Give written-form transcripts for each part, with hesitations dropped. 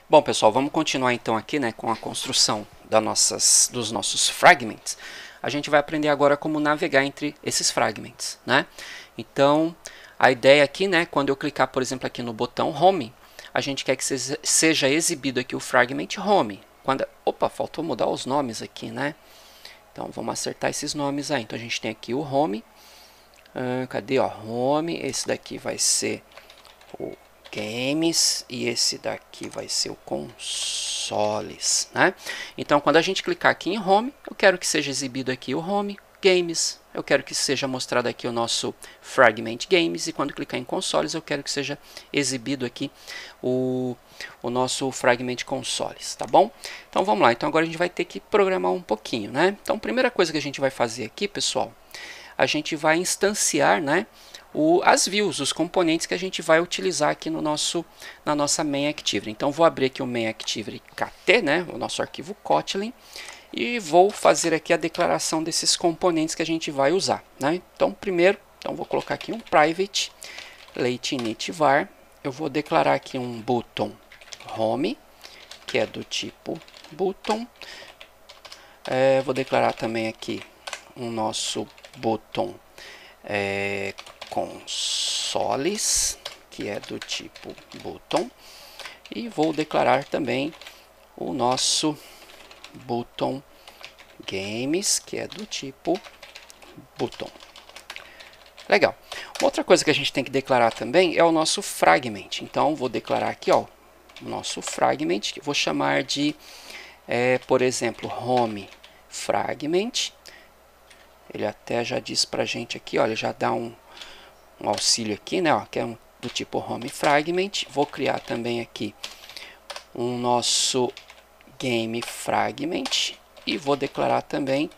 Bom, pessoal, vamos continuar então aqui, né, com a construção dos nossos fragments. A gente vai aprender agora como navegar entre esses fragments, né? Então, a ideia aqui, né, quando eu clicar, por exemplo, aqui no botão Home, a gente quer que seja exibido aqui o fragment Home. Opa, faltou mudar os nomes aqui, né? Então, vamos acertar esses nomes aí. Então, a gente tem aqui o Home. Cadê, ó? Home. Esse daqui vai ser o Games e esse daqui vai ser o Consoles, né? Então, quando a gente clicar aqui em Home, eu quero que seja exibido aqui o Home, Games, eu quero que seja mostrado aqui o nosso Fragment Games, e quando clicar em Consoles, eu quero que seja exibido aqui o nosso Fragment Consoles, tá bom? Então, vamos lá. Então, agora a gente vai ter que programar um pouquinho, né? Então, a primeira coisa que a gente vai fazer aqui, pessoal, a gente vai instanciar, né, as views, os componentes que a gente vai utilizar aqui na nossa main activity. Então, vou abrir aqui o main activity kt, né, o nosso arquivo Kotlin, e vou fazer aqui a declaração desses componentes que a gente vai usar, né? Então, primeiro, vou colocar aqui um private late init var. Eu vou declarar aqui um button home, que é do tipo button. Vou declarar também aqui um nosso button consoles, que é do tipo button, e vou declarar também o nosso button games, que é do tipo button. Legal. Uma outra coisa que a gente tem que declarar também é o nosso fragment. Então, vou declarar aqui, ó, o nosso fragment, que eu vou chamar de, por exemplo, home fragment. Ele até já diz pra gente aqui, olha, já dá um auxílio aqui, né, ó, que é do tipo home fragment. Vou criar também aqui um nosso game fragment e vou declarar também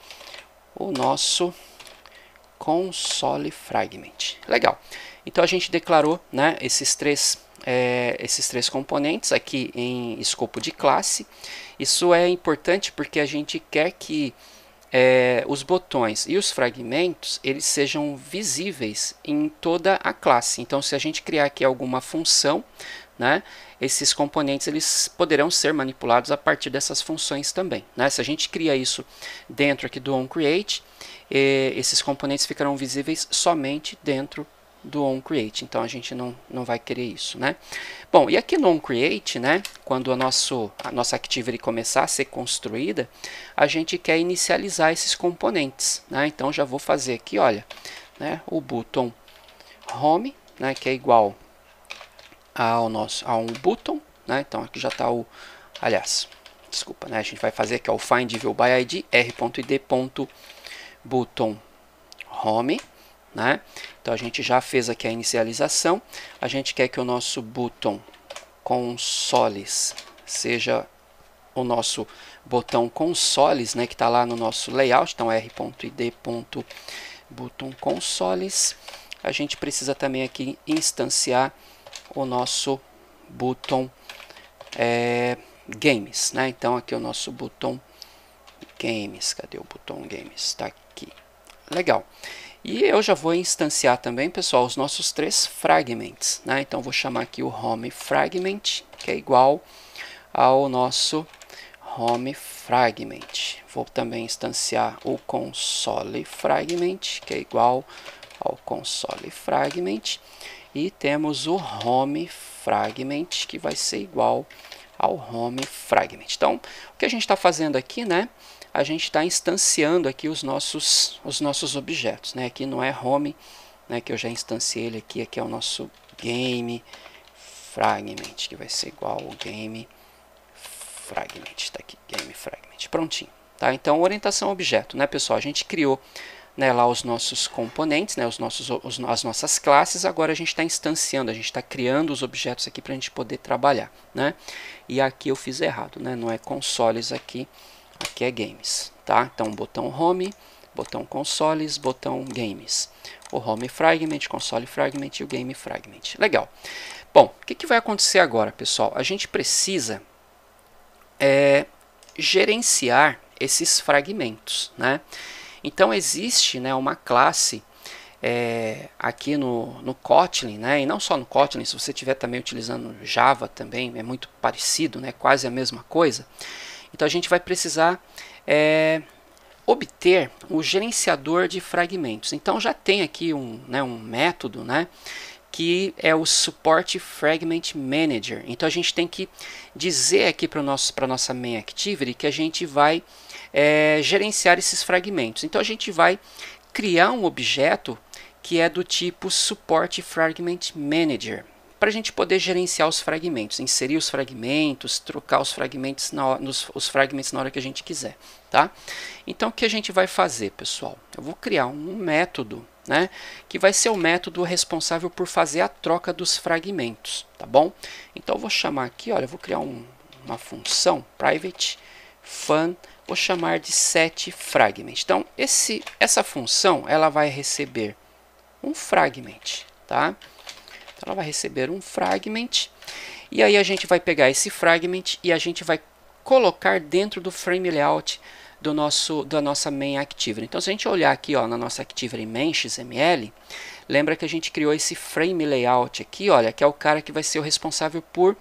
o nosso console fragment. Legal. Então a gente declarou, né, esses três componentes aqui em escopo de classe. Isso é importante porque a gente quer que os botões e os fragmentos eles sejam visíveis em toda a classe. Então, se a gente criar aqui alguma função, né, esses componentes eles poderão ser manipulados a partir dessas funções também, né? Se a gente cria isso dentro aqui do onCreate, esses componentes ficarão visíveis somente dentro do onCreate. Então a gente não vai querer isso, né? Bom, e aqui no onCreate, né, quando a nossa activity começar a ser construída, a gente quer inicializar esses componentes, né? Então já vou fazer aqui, olha, né, o button home, né, que é igual a um button, né? Então aqui já está desculpa, né? A gente vai fazer aqui o find view by id r.id.button home, né? Então a gente já fez aqui a inicialização. A gente quer que o nosso button consoles seja o nosso botão consoles, né, que está lá no nosso layout. Então r.id.button consoles. A gente precisa também aqui instanciar o nosso button games, né? Então aqui o nosso button games, cadê o button games? Está aqui. Legal. E eu já vou instanciar também, pessoal, os nossos três fragments, né? Então vou chamar aqui o home fragment, que é igual ao nosso home fragment. Vou também instanciar o console fragment, que é igual ao console fragment. E temos o home fragment, que vai ser igual ao home fragment. Então, o que a gente está fazendo aqui, né? A gente está instanciando aqui os nossos objetos, né? Aqui não é home, né, que eu já instanciei ele aqui. Aqui é o nosso game fragment, que vai ser igual ao game fragment. Está aqui, game fragment. Prontinho. Tá? Então, orientação objeto, né, pessoal? A gente criou, né, lá os nossos componentes, né, as nossas classes. Agora a gente está instanciando, a gente está criando os objetos aqui para a gente poder trabalhar, né? E aqui eu fiz errado, né? Não é consoles aqui, aqui é games, tá? Então botão home, botão consoles, botão games. O home fragment, console fragment e o game fragment. Legal. Bom, o que vai acontecer agora, pessoal? A gente precisa gerenciar esses fragmentos, né? Então existe, né, uma classe aqui no Kotlin, né? E não só no Kotlin, se você estiver também utilizando Java também, é muito parecido, né? Quase a mesma coisa. Então a gente vai precisar obter o gerenciador de fragmentos. Então já tem aqui um método, né? Que é o Support Fragment Manager. Então a gente tem que dizer aqui para a nossa main activity que a gente vai gerenciar esses fragmentos. Então a gente vai criar um objeto que é do tipo Support Fragment Manager, para a gente poder gerenciar os fragmentos, inserir os fragmentos, trocar os fragmentos os fragmentos na hora que a gente quiser, tá? Então o que a gente vai fazer, pessoal? Eu vou criar um método, né, que vai ser o método responsável por fazer a troca dos fragmentos, tá bom? Então eu vou chamar aqui, olha, eu vou criar uma função private fun, vou chamar de setFragment. Então essa função ela vai receber um fragment, tá? Então ela vai receber um fragment e aí a gente vai pegar esse fragment e a gente vai colocar dentro do frame layout da nossa main activity. Então se a gente olhar aqui, ó, na nossa activity main XML, lembra que a gente criou esse frame layout aqui, olha, que é o cara que vai ser o responsável por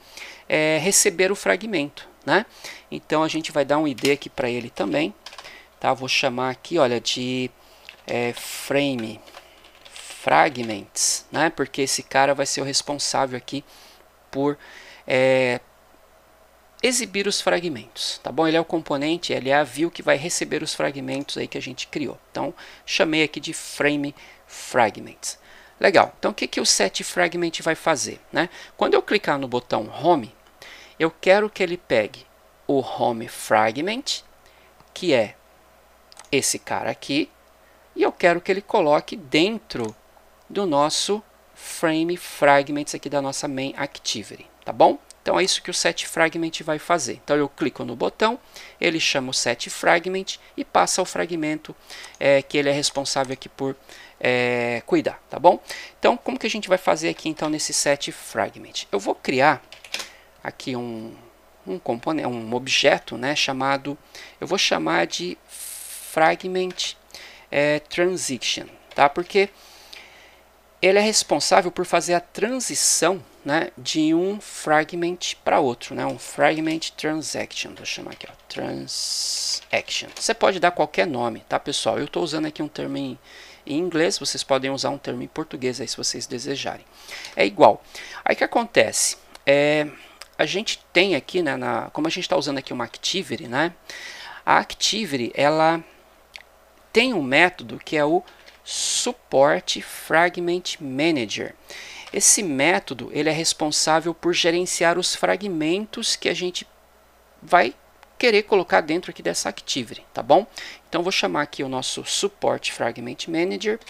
receber o fragmento, né? Então a gente vai dar um ID aqui para ele também, tá? Vou chamar aqui, olha, de frame fragments, né? Porque esse cara vai ser o responsável aqui por exibir os fragmentos, tá bom? Ele é o componente, ele é a view que vai receber os fragmentos aí que a gente criou. Então chamei aqui de frame fragments. Legal. Então o que o setFragment vai fazer, né? Quando eu clicar no botão Home, eu quero que ele pegue o Home Fragment, que é esse cara aqui, e eu quero que ele coloque dentro do nosso Frame Fragments aqui da nossa Main Activity, tá bom? Então é isso que o setFragment vai fazer. Então eu clico no botão, ele chama o setFragment e passa o fragmento que ele é responsável aqui por cuidar, tá bom? Então como que a gente vai fazer aqui então nesse setFragment? Eu vou criar aqui um componente, um objeto, né, chamado, eu vou chamar de Fragment Transition, tá? Porque ele é responsável por fazer a transição, né, de um fragment para outro, né, um fragment transaction. Vou chamar aqui, ó, transaction. Você pode dar qualquer nome, tá, pessoal? Eu estou usando aqui um termo em inglês, vocês podem usar um termo em português aí se vocês desejarem. É igual. Aí o que acontece? A gente tem aqui, né, como a gente está usando aqui uma activity, né, a activity ela tem um método que é o Support Fragment Manager. Esse método ele é responsável por gerenciar os fragmentos que a gente vai querer colocar dentro aqui dessa activity, tá bom? Então vou chamar aqui o nosso Support Fragment Manager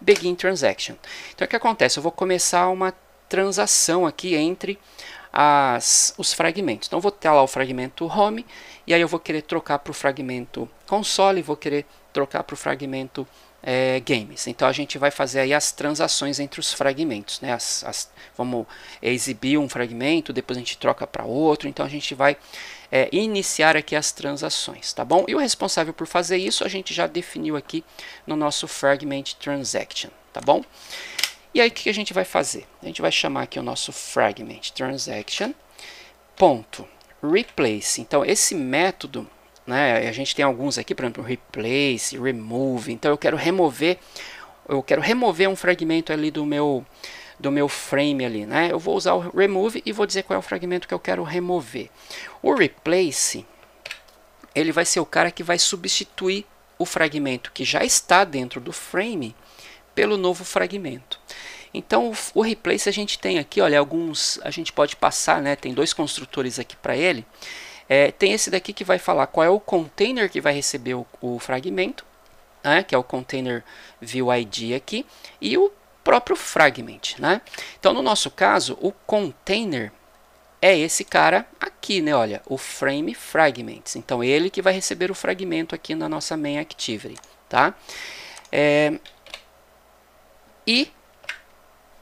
.begin transaction. Então o que acontece? Eu vou começar uma transação aqui entre os fragmentos. Então eu vou ter lá o fragmento home e aí eu vou querer trocar para o fragmento console, vou querer trocar para o fragmento games. Então a gente vai fazer aí as transações entre os fragmentos, né? Vamos exibir um fragmento, depois a gente troca para outro, então a gente vai iniciar aqui as transações, tá bom? E o responsável por fazer isso a gente já definiu aqui no nosso Fragment Transaction, tá bom? E aí o que a gente vai fazer? A gente vai chamar aqui o nosso Fragment Transaction .replace. Então esse método, né, a gente tem alguns aqui, por exemplo, replace, remove. Então eu quero remover um fragmento ali do meu frame ali, né? Eu vou usar o remove e vou dizer qual é o fragmento que eu quero remover. O replace, ele vai ser o cara que vai substituir o fragmento que já está dentro do frame pelo novo fragmento. Então o replace a gente tem aqui, olha, alguns a gente pode passar, né? Tem dois construtores aqui para ele. Tem esse daqui que vai falar qual é o container que vai receber o fragmento, né, que é o container view ID aqui, e o próprio fragment, né? Então no nosso caso o container é esse cara aqui, né? Olha, o frame fragments. Então ele que vai receber o fragmento aqui na nossa main activity, tá? E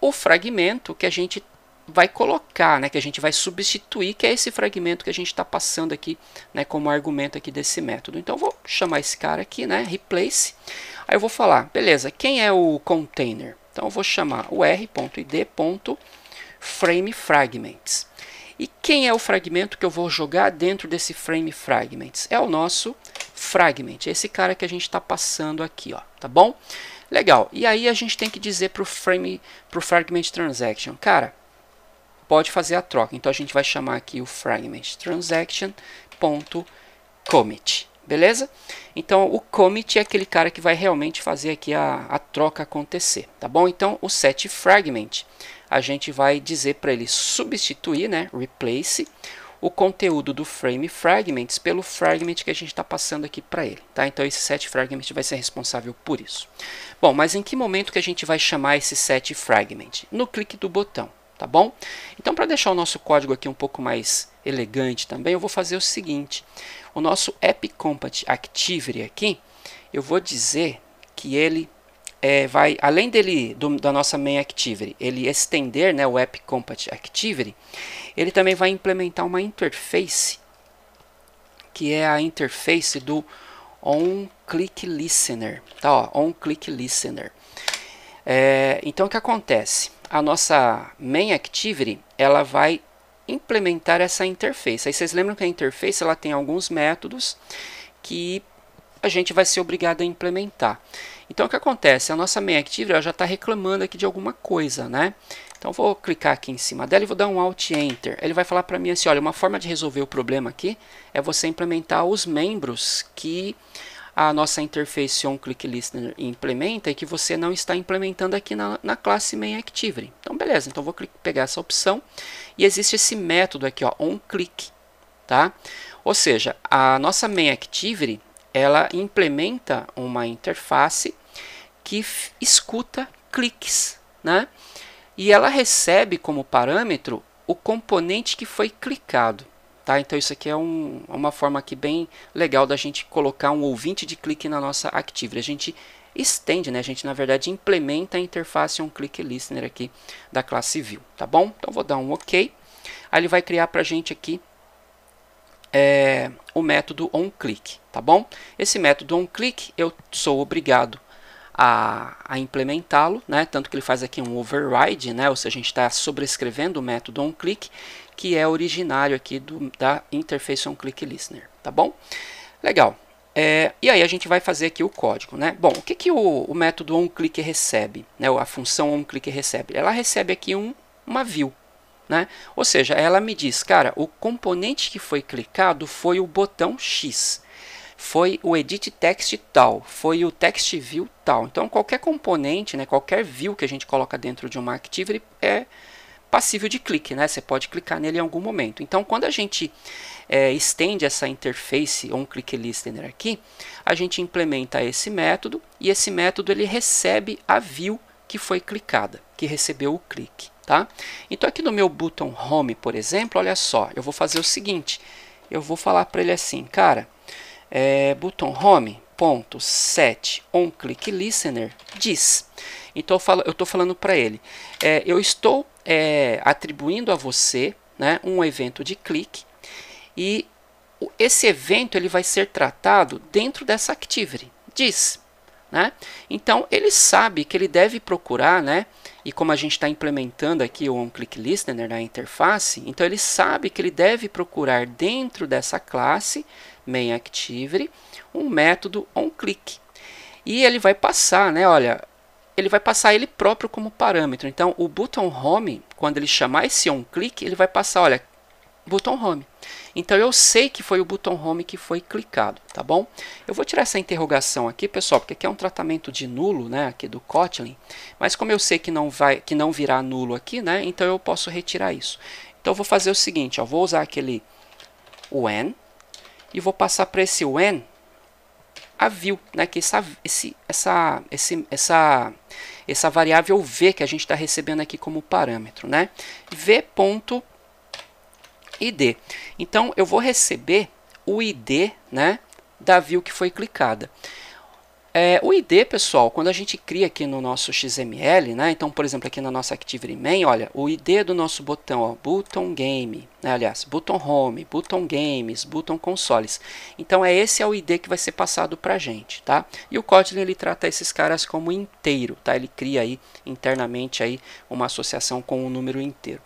o fragmento que a gente vai colocar, né, que a gente vai substituir, que é esse fragmento que a gente está passando aqui, né, como argumento aqui desse método. Então, eu vou chamar esse cara aqui, né, replace. Aí eu vou falar, beleza, quem é o container? Então eu vou chamar o r.id.frameFragments. E quem é o fragmento que eu vou jogar dentro desse frameFragments? É o nosso fragment, esse cara que a gente está passando aqui, ó, tá bom? Legal, e aí a gente tem que dizer para o fragment transaction, cara, pode fazer a troca. Então a gente vai chamar aqui o fragment transaction.commit. Beleza? Então o commit é aquele cara que vai realmente fazer aqui a troca acontecer, tá bom? Então o setFragment, a gente vai dizer para ele substituir, né, replace, o conteúdo do frameFragments pelo fragment que a gente está passando aqui para ele, tá? Então esse setFragment vai ser responsável por isso. Bom, mas em que momento que a gente vai chamar esse setFragment? No clique do botão, tá bom? Então para deixar o nosso código aqui um pouco mais elegante também, eu vou fazer o seguinte. O nosso AppCompat-Activity aqui, eu vou dizer que ele vai, além da nossa main activity, ele estender, né, o AppCompat-Activity, ele também vai implementar uma interface, que é a interface do OnClickListener. Tá, ó, OnClickListener. Então o que acontece? A nossa main activity, ela vai implementar essa interface. Aí vocês lembram que a interface ela tem alguns métodos que a gente vai ser obrigado a implementar. Então o que acontece? A nossa main activity ela já está reclamando aqui de alguma coisa, né? Então vou clicar aqui em cima dela e vou dar um Alt Enter. Ele vai falar para mim assim, olha, uma forma de resolver o problema aqui é você implementar os membros que a nossa interface OnClickListener implementa e que você não está implementando aqui na classe MainActivity. Então, beleza. Então, vou pegar essa opção e existe esse método aqui, ó, OnClick, tá? Ou seja, a nossa MainActivity, ela implementa uma interface que escuta cliques, né? E ela recebe como parâmetro o componente que foi clicado. Tá? Então isso aqui é uma forma aqui bem legal da gente colocar um ouvinte de clique na nossa Activity. A gente estende, né? A gente na verdade implementa a interface OnClickListener aqui da classe View, tá bom? Então vou dar um OK. Aí ele vai criar para a gente aqui o método OnClick, tá bom? Esse método OnClick eu sou obrigado a implementá-lo, né? Tanto que ele faz aqui um override, né? Ou seja, a gente está sobrescrevendo o método OnClick, que é originário aqui da interface OnClickListener, tá bom? Legal. E aí a gente vai fazer aqui o código, né? Bom, o que o método OnClick recebe, né? A função OnClick recebe? Ela recebe aqui uma view, né? Ou seja, ela me diz, cara, o componente que foi clicado foi o botão X, foi o edit text tal, foi o text view tal. Então qualquer componente, né, qualquer view que a gente coloca dentro de uma activity é passível de clique, né? Você pode clicar nele em algum momento. Então quando a gente estende essa interface OnClickListener aqui, a gente implementa esse método e esse método ele recebe a view que foi clicada, que recebeu o clique, tá? Então aqui no meu button home, por exemplo, olha só, eu vou fazer o seguinte, eu vou falar para ele assim, cara, button home.set OnClickListener diz. Então eu estou falando para ele, eu estou atribuindo a você, né, um evento de clique e esse evento ele vai ser tratado dentro dessa activity, diz, né? Então ele sabe que ele deve procurar, né? E como a gente está implementando aqui o OnClickListener na interface, então ele sabe que ele deve procurar dentro dessa classe MainActivity um método OnClick. E ele vai passar, né? Olha, ele vai passar ele próprio como parâmetro. Então o button home, quando ele chamar esse OnClick, ele vai passar, olha, button home. Então eu sei que foi o button home que foi clicado, tá bom? Eu vou tirar essa interrogação aqui, pessoal, porque aqui é um tratamento de nulo, né, aqui do Kotlin, mas como eu sei que não virá nulo aqui, né, então eu posso retirar isso. Então eu vou fazer o seguinte, ó, vou usar aquele when e vou passar para esse when a view, né, que essa variável v que a gente está recebendo aqui como parâmetro, né, v.id. Então eu vou receber o id, né, da view que foi clicada. O ID, pessoal, quando a gente cria aqui no nosso XML, né? Então, por exemplo, aqui na nossa Activity Main, olha, o ID do nosso botão, ó, Button Game, né? Aliás, Button Home, Button Games, Button Consoles. Então, esse é o ID que vai ser passado para a gente, tá? E o Kotlin, ele trata esses caras como inteiro, tá? Ele cria aí internamente aí uma associação com um número inteiro.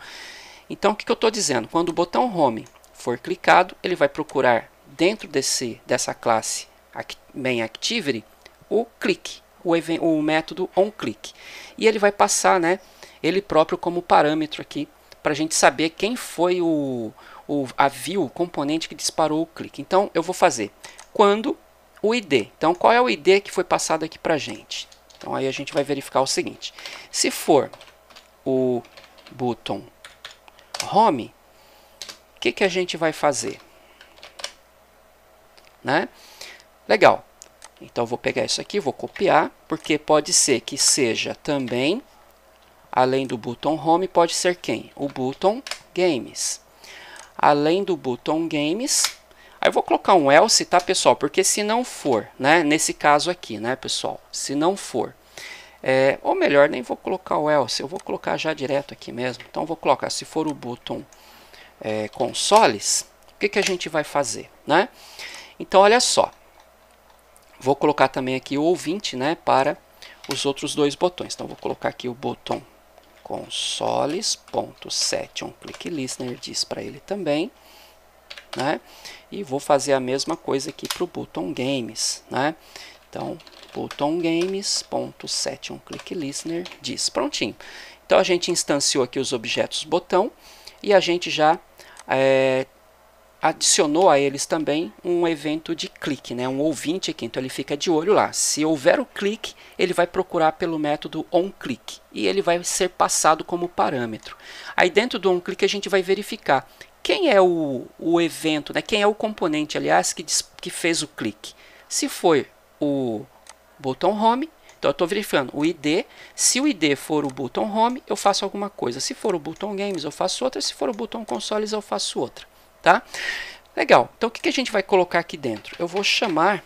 Então, o que eu estou dizendo? Quando o botão Home for clicado, ele vai procurar dentro dessa classe Main Activity o click, o método onClick. E ele vai passar, né, ele próprio como parâmetro aqui, para a gente saber quem foi a view, o componente que disparou o clique. Então, eu vou fazer quando o ID. Então, qual é o ID que foi passado aqui para a gente? Então, aí a gente vai verificar o seguinte. Se for o botão Home, o que a gente vai fazer? Né? Legal. Então, eu vou pegar isso aqui, vou copiar, porque pode ser que seja também, além do botão Home, pode ser quem? O botão Games. Além do botão Games, aí eu vou colocar um else, tá, pessoal? Porque se não for, né, nesse caso aqui, né, pessoal, se não for, ou melhor, nem vou colocar o else, eu vou colocar já direto aqui mesmo. Então, vou colocar, se for o botão Consoles, o que a gente vai fazer, né? Então, olha só. Vou colocar também aqui o ouvinte, né, para os outros dois botões. Então, vou colocar aqui o botão consoles.set onClickListener, diz para ele também, né? E vou fazer a mesma coisa aqui para o botão Games, né? Então, botão games.set onClickListener, diz. Prontinho. Então, a gente instanciou aqui os objetos botão e a gente já adicionou a eles também um evento de clique, né? Um ouvinte aqui, então ele fica de olho lá. Se houver o clique, ele vai procurar pelo método onClick e ele vai ser passado como parâmetro. Aí dentro do onClick a gente vai verificar quem é o evento, né? Quem é o componente, aliás, que fez o clique. Se foi o botão Home, então eu estou verificando o ID. Se o ID for o botão Home, eu faço alguma coisa. Se for o botão Games, eu faço outra. Se for o botão Consoles, eu faço outra. Tá? Legal. Então, o que a gente vai colocar aqui dentro? Eu vou chamar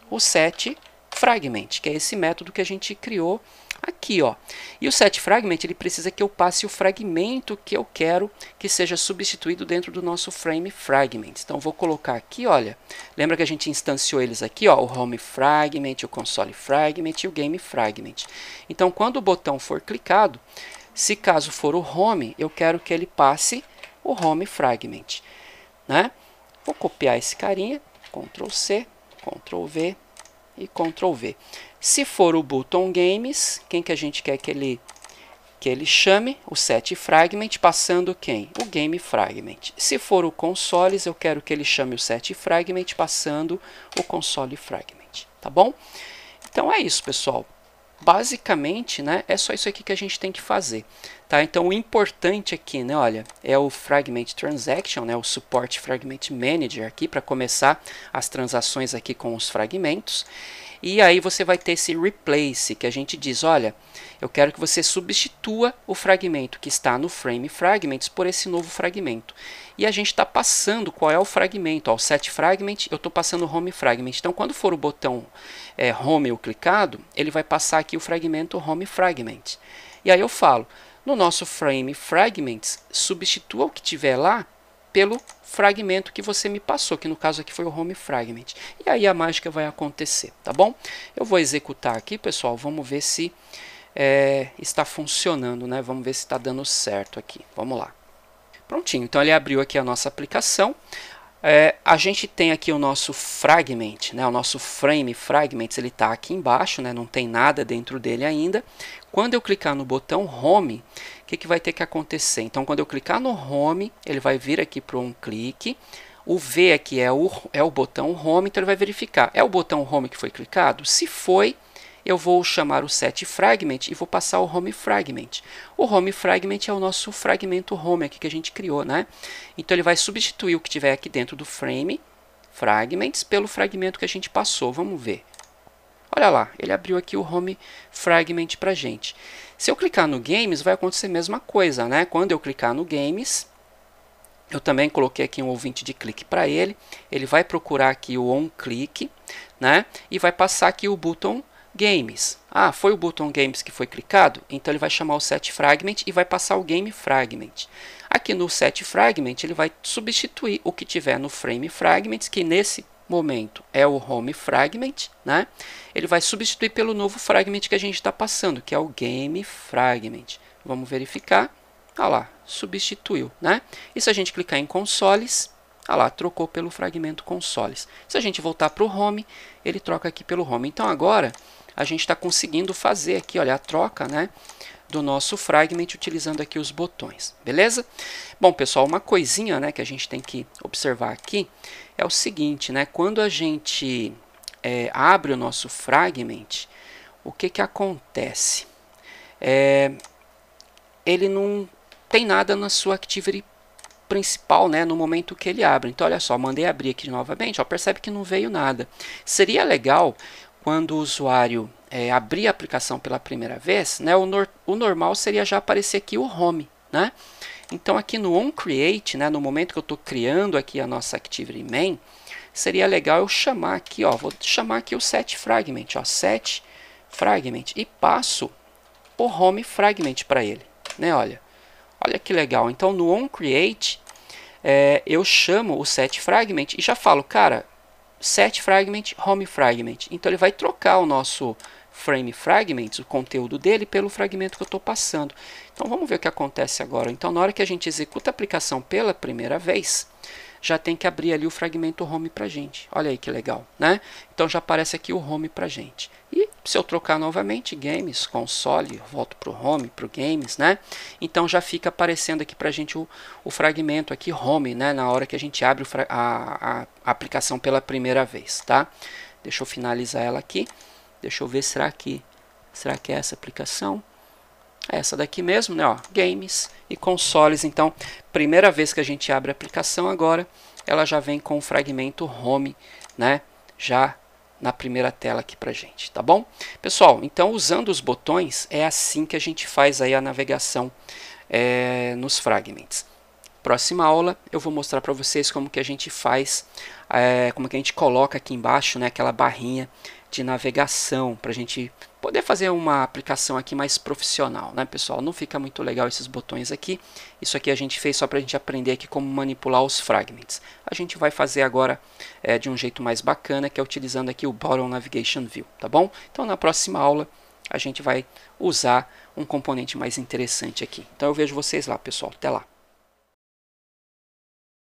o setFragment, que é esse método que a gente criou aqui, ó. E o setFragment, ele precisa que eu passe o fragmento que eu quero que seja substituído dentro do nosso frameFragment. Então, vou colocar aqui, olha, lembra que a gente instanciou eles aqui, ó, o HomeFragment, o ConsoleFragment e o GameFragment. Então, quando o botão for clicado, se caso for o Home, eu quero que ele passe o HomeFragment. Né? Vou copiar esse carinha, Ctrl C, Ctrl V e Ctrl V. Se for o botão Games, quem que a gente quer que ele chame? O setFragment, passando quem? O GameFragment. Se for o Consoles, eu quero que ele chame o setFragment, passando o ConsoleFragment. Tá bom? Então é isso, pessoal. Basicamente, né, é só isso aqui que a gente tem que fazer. Tá? Então, o importante aqui, né, olha, é o Fragment Transaction, né, o Support Fragment Manager aqui, para começar as transações aqui com os fragmentos. E aí você vai ter esse replace, que a gente diz, olha, eu quero que você substitua o fragmento que está no frameFragments por esse novo fragmento. E a gente está passando qual é o fragmento. Ó, o setFragment, eu estou passando o HomeFragment. Então, quando for o botão Home ou clicado, ele vai passar aqui o fragmento HomeFragment. E aí eu falo, no nosso frameFragments, substitua o que tiver lá pelo fragmento que você me passou, que no caso aqui foi o HomeFragment. E aí a mágica vai acontecer, tá bom? Eu vou executar aqui, pessoal, vamos ver se está funcionando, né? Vamos ver se está dando certo aqui. Vamos lá. Prontinho, então ele abriu aqui a nossa aplicação. A gente tem aqui o nosso fragment, né? O nosso frameFragments, ele está aqui embaixo, né? Não tem nada dentro dele ainda. Quando eu clicar no botão Home, o que vai ter que acontecer? Então, quando eu clicar no Home, ele vai vir aqui para um clique. O V aqui é o botão Home, então ele vai verificar. É o botão Home que foi clicado? Se foi, eu vou chamar o setFragment e vou passar o HomeFragment. O HomeFragment é o nosso fragmento Home aqui que a gente criou, né? Então ele vai substituir o que tiver aqui dentro do frameFragments pelo fragmento que a gente passou. Vamos ver. Olha lá, ele abriu aqui o HomeFragment para a gente. Se eu clicar no Games, vai acontecer a mesma coisa, né? Quando eu clicar no Games, Eu também coloquei aqui um ouvinte de clique para ele. Ele vai procurar aqui o onClick, né? E vai passar aqui o button Games. Ah, foi o button Games que foi clicado? Então ele vai chamar o setFragment e vai passar o GameFragment. Aqui no setFragment ele vai substituir o que tiver no FrameFragments, que nesse momento é o HomeFragment, né? Ele vai substituir pelo novo fragment que a gente está passando, que é o GameFragment. Vamos verificar. Olha lá, substituiu, né? E se a gente clicar em consoles, olha lá, trocou pelo fragmento consoles. Se a gente voltar para o home, ele troca aqui pelo home. Então agora a gente está conseguindo fazer aqui, olha, a troca, né, do nosso fragment utilizando aqui os botões, beleza? Bom, pessoal, uma coisinha, né, que a gente tem que observar aqui é o seguinte, né, quando a gente abre o nosso fragment, o que que acontece? Ele não tem nada na sua Activity principal, né, no momento que ele abre. Então, olha só, mandei abrir aqui novamente, ó, percebe que não veio nada. Seria legal quando o usuário abrir a aplicação pela primeira vez, né, o normal seria já aparecer aqui o Home, né? Então, aqui no onCreate, né, no momento que eu estou criando aqui a nossa Activity Main, seria legal eu chamar aqui, ó, vou chamar aqui o setFragment, ó, setFragment, e passo o HomeFragment para ele, né, olha que legal. Então, no onCreate, eu chamo o setFragment e já falo, cara, setFragment, HomeFragment. Então, ele vai trocar o nosso FrameFragments, o conteúdo dele, pelo fragmento que eu estou passando. Então, vamos ver o que acontece agora. Então, na hora que a gente executa a aplicação pela primeira vez, já tem que abrir ali o fragmento home para a gente. Olha aí que legal, né? Então, já aparece aqui o home para a gente. E se eu trocar novamente, games, console, volto para o home, para o games, né? Então, já fica aparecendo aqui para a gente o fragmento aqui home, né? Na hora que a gente abre a aplicação pela primeira vez, tá? Deixa eu finalizar ela aqui. Deixa eu ver, será que é essa aplicação? É essa daqui mesmo, né? Ó, games e consoles. Então, primeira vez que a gente abre a aplicação agora, ela já vem com o fragmento home, né? Já na primeira tela aqui pra gente, tá bom? Pessoal, então usando os botões, é assim que a gente faz aí a navegação nos fragments. Próxima aula eu vou mostrar para vocês como que a gente faz, como que a gente coloca aqui embaixo, né, aquela barrinha de navegação para a gente poder fazer uma aplicação aqui mais profissional, né, pessoal? Não fica muito legal esses botões aqui. Isso aqui a gente fez só para a gente aprender aqui como manipular os fragments. A gente vai fazer agora de um jeito mais bacana, que é utilizando aqui o Bottom Navigation View, tá bom? Então na próxima aula a gente vai usar um componente mais interessante aqui. Então eu vejo vocês lá, pessoal. Até lá!